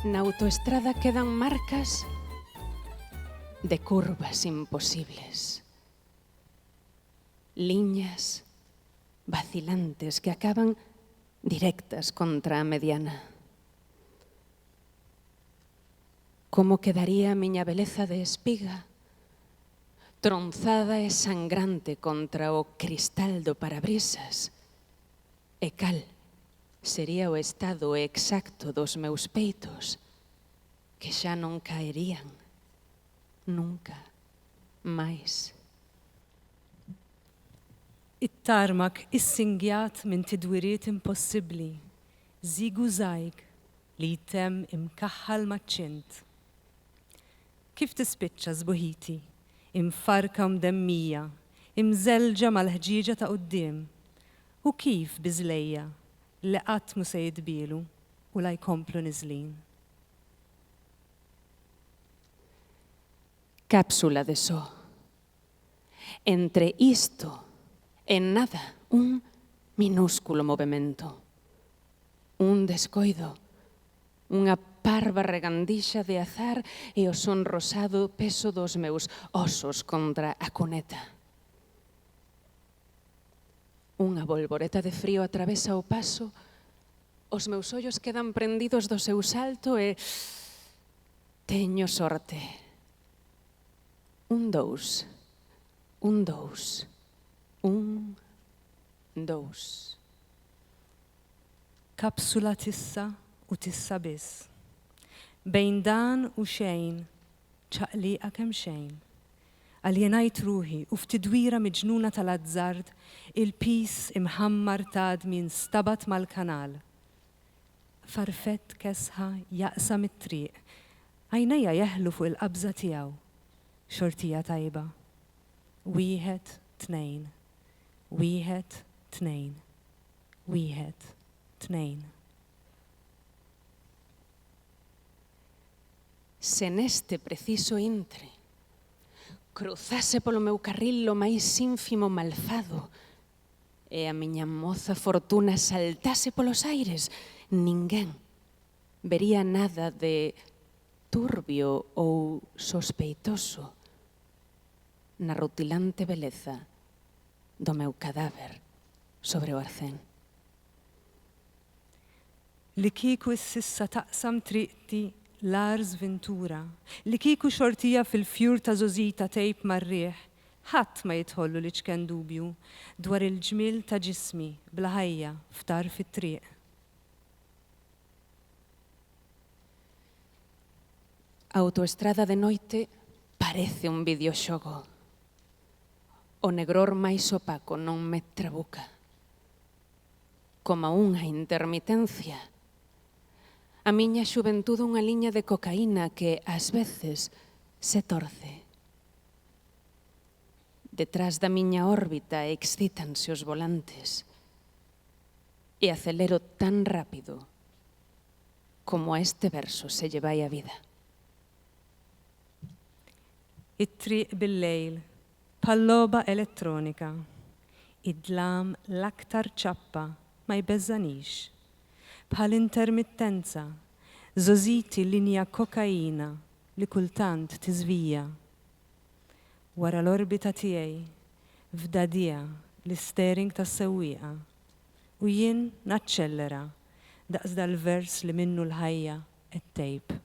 Na autoestrada quedan marcas de curvas imposibles. Liñas vacilantes que acaban directas contra a mediana. Como quedaría a miña beleza de espiga, tronzada e sangrante contra o cristal do parabrisas, e cal sería o estado exacto dos meus peitos, que xa non caerían nunca máis. It-tarmak issingjat minn tidwiriet impossibbli, zigu żgħig li jtem imkaħħal maċ-ċint. Kif tispiċċa żbuħiti, imfarka mdemmija, imżelġa mal-ħġieġa ta' quddiem, u kif biżlejja li qatt mu se jitbielu u la jkomplu niżlin. Cápsula de só. Entre isto e nada, un minúsculo movimento, un descoido, unha parva regandixa de azar e o son rosado peso dos meus osos contra a cuneta. Unha bolboreta de frío atravesa o paso, os meus ollos quedan prendidos do seu salto e teño sorte. Un, dous, un, dous, un, dous. Kapsula tissa u tissa biss. Bejn dan u xejn, ċaqliqa kemm xejn. Għaljenajt ruħi u ftidwira miġnuna tal-azzard, il-pis imħammar tadmi nstabat mal-kanal. Farfett kesħa jaqsam it-triq, għajnejja jeħlu fuq il-qabża tiegħu. Xortija tajba. Wieħed, tnejn. Wieħed, tnejn. Wieħed, tnejn. Se neste preciso intre cruzase polo meu carril o máis ínfimo malfado e a miña moza fortuna saltase polos aires, ninguén vería nada de turbio ou sospeitoso na rutilante beleza do meu cadáver sobre o arcén. Li kieku s-sissa taqsam triqti Lars Ventura, li kieku xortija fil-fjur ta' Zozita tejp marrieħ, ħadd ma jidħollu li ċken dubju dwar il-ġmil ta' ġismi bla ħajja ftar fit-triq. Autoestrada de noite parece un videoxogo. O negror máis opaco non me trabuca. Como unha intermitencia. A miña xuventude unha liña de cocaína que, ás veces, se torce. Detrás da miña órbita excítanse os volantes e acelero tan rápido como a este verso se lle vai a vida. It-triq bil-lejl, pal-loba elettronika, id-dlam l-aktar ċappa ma jbeżżanix. Bħal-intermittenza, Zoziti linja kokaina li kultant tiżvija. Wara l-orbita tiegħi, f'dadija l-steering tas-sewwieqa u jien naċċellera daqs dal-vers li minnu l-ħajja et-tejp.